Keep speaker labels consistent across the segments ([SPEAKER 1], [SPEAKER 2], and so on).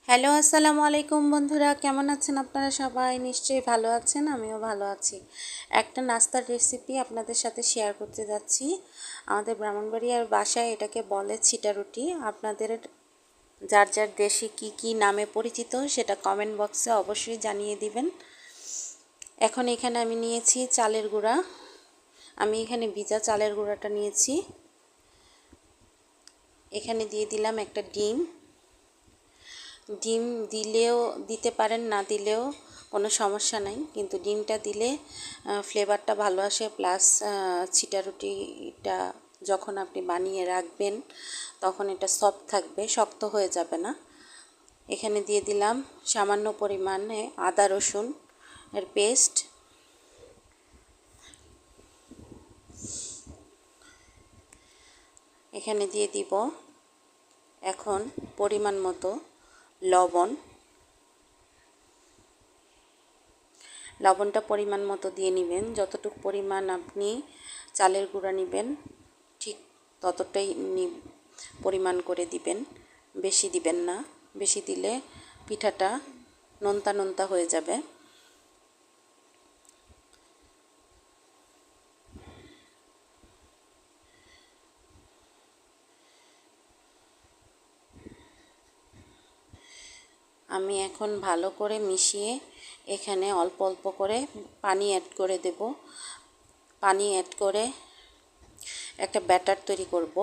[SPEAKER 1] Hello, আসসালামু আলাইকুম বন্ধুরা, কেমন আছেন আপনারা? সবাই নিশ্চয়ই ভালো আছেন, আমিও ভালো আছি। একটা নাস্তার রেসিপি আপনাদের সাথে শেয়ার করতে যাচ্ছি। আমাদের ব্রাহ্মণবাড়িয়ার বাসায় এটাকে বলে ছিটা রুটি। আপনাদের যার যার দেশে কি কি নামে পরিচিত সেটা কমেন্ট বক্সে অবশ্যই জানিয়ে দিবেন। এখন এখানে আমি নিয়েছি চালের গুঁড়া। আমি এখানে ভিজা চালের গুঁড়াটা নিয়েছি। এখানে দিয়ে দিলাম একটা ডিম। ডিম দিলেও দিতে পারেন, না দিলেও কোনো সমস্যা নাই, কিন্তু ডিমটা দিলে ফ্লেভারটা ভালো আসে। প্লাস ছিটা রুটিটা যখন আপনি বানিয়ে রাখবেন তখন এটা সফট থাকবে, শক্ত হয়ে যাবে না। এখানে দিয়ে দিলাম সামান্য পরিমাণে আদা রসুন এর পেস্ট। এখানে দিয়ে দিব এখন পরিমাণ মতো লবণ। লবণটা পরিমাণ মতো দিয়ে নেবেন। যতটুকু পরিমাণ আপনি চালের গুঁড়া নেবেন ঠিক ততটাই পরিমাণ করে দিবেন, বেশি দিবেন না। বেশি দিলে পিঠাটা নোনতা নোনতা হয়ে যাবে। আমি এখন ভালো করে মিশিয়ে এখানে অল্প অল্প করে পানি অ্যাড করে দেব। পানি অ্যাড করে একটা ব্যাটার তৈরি করব,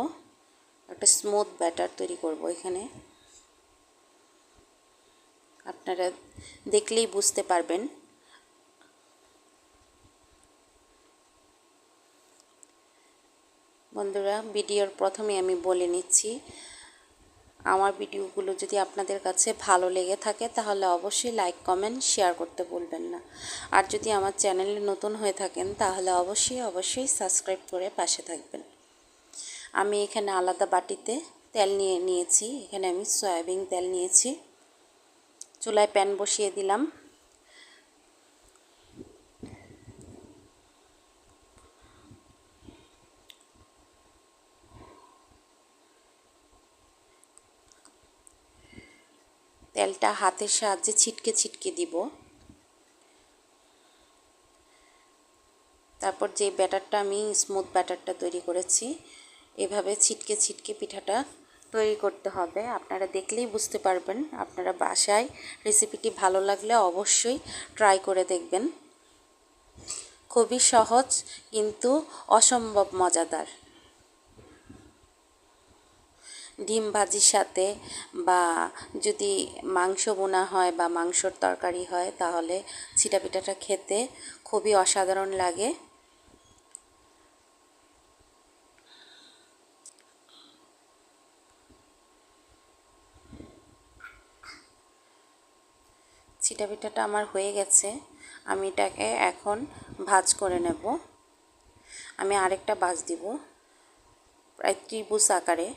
[SPEAKER 1] একটা স্মুথ ব্যাটার তৈরি করব। এখানে আপনারা দেখলেই বুঝতে পারবেন। বন্ধুরা, ভিডিওর প্রথমে আমি বলে নিচ্ছি, আমার ভিডিওগুলো যদি আপনাদের কাছে ভালো লেগে থাকে তাহলে অবশ্যই লাইক, কমেন্ট, শেয়ার করতে ভুলবেন না। আর যদি আমার চ্যানেলে নতুন হয়ে থাকেন তাহলে অবশ্যই সাবস্ক্রাইব করে পাশে থাকবেন। আমি এখানে আলাদা বাটিতে তেল নিয়েছি। এখানে আমি সয়াবিন তেল নিয়েছি। চুলায় প্যান বসিয়ে দিলাম। তেলটা হাতের সাহায্যে ছিটকে ছিটকে দিব। তারপর যে ব্যাটারটা আমি স্মুথ ব্যাটারটা তৈরি করেছি, এভাবে ছিটকে ছিটকে পিঠাটা তৈরি করতে হবে। আপনারা দেখলেই বুঝতে পারবেন। আপনারা বাসায় রেসিপিটি ভালো লাগলে অবশ্যই ট্রাই করে দেখবেন। খুবই সহজ কিন্তু অসম্ভব মজাদার। ডিম ভাজির সাথে বা যদি মাংস বোনা হয় বা মাংসর তরকারি হয় তাহলে ছিটা পিঠাটা খেতে খুবই অসাধারণ লাগে। ছিটা পিঠাটা আমার হয়ে গেছে। আমি এটাকে এখন ভাজ করে নেব। আমি আরেকটা ভাজ দিব প্রায় ত্রিভুজ আকারে।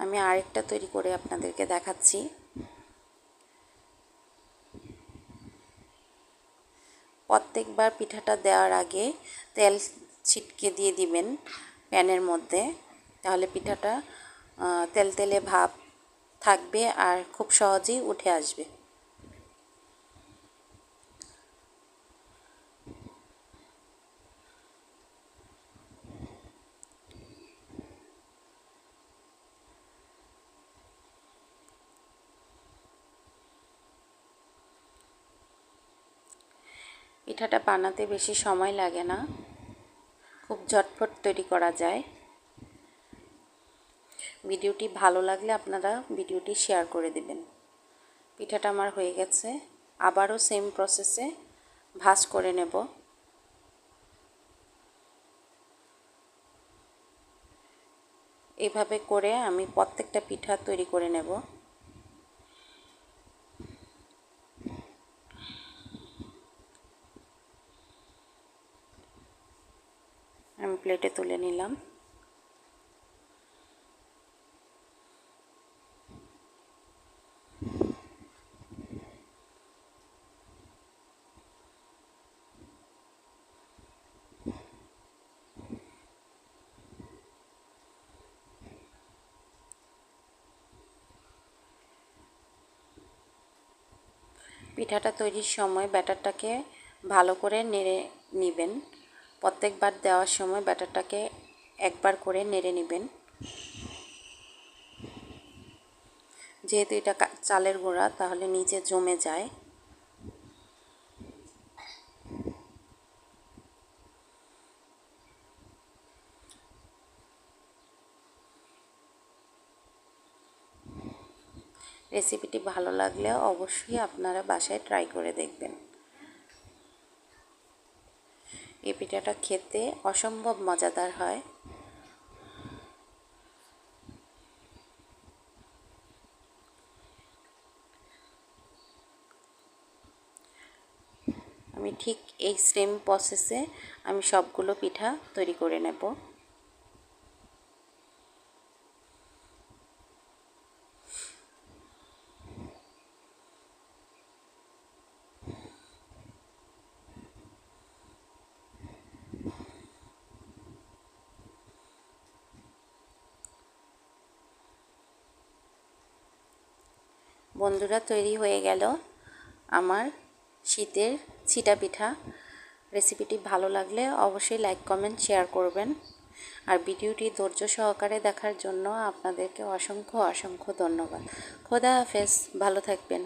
[SPEAKER 1] আমি আরেকটা তৈরি করে আপনাদেরকে দেখাচ্ছি। প্রত্যেকবার পিঠাটা দেওয়ার আগে তেল ছিটকে দিয়ে দিবেন প্যানের মধ্যে, তাহলে পিঠাটা তেলতেলে ভাব থাকবে আর খুব সহজেই উঠে আসবে। পিঠাটা বানাতে বেশি সময় লাগে না, খুব ঝটপট তৈরি করা যায়। ভিডিওটি ভালো লাগলে আপনারা ভিডিওটি শেয়ার করে দেবেন। পিঠাটা আমার হয়ে গেছে। আবারও সেম প্রসেসে ভাজ করে নেব। এভাবে করে আমি প্রত্যেকটা পিঠা তৈরি করে নেব। আমি প্লেটে তুলে নিলাম। পিঠাটা তৈরির সময় ব্যাটারটাকে ভালো করে নেড়ে নেবেন। প্রত্যেকবার দেওয়ার সময় ব্যাটারটাকে একবার করে নেড়ে নেবেন, যেহেতু এটা চালের গুঁড়া তাহলে নিচে জমে যায়। রেসিপিটি ভালো লাগলে অবশ্যই আপনারা বাসায় ট্রাই করে দেখবেন। এই পিঠাটা খেতে অসম্ভব মজাদার হয়। আমি ঠিক এই সেম প্রসেসে আমি সবগুলো পিঠা তৈরি করে নেব। বন্ধুরা, তৈরি হয়ে গেল আমার শীতের ছিটা পিঠা। রেসিপিটি ভালো লাগলে অবশ্যই লাইক, কমেন্ট, শেয়ার করবেন। আর ভিডিওটি ধৈর্য সহকারে দেখার জন্য আপনাদেরকে অসংখ্য অসংখ্য ধন্যবাদ। খোদা হাফেজ, ভালো থাকবেন।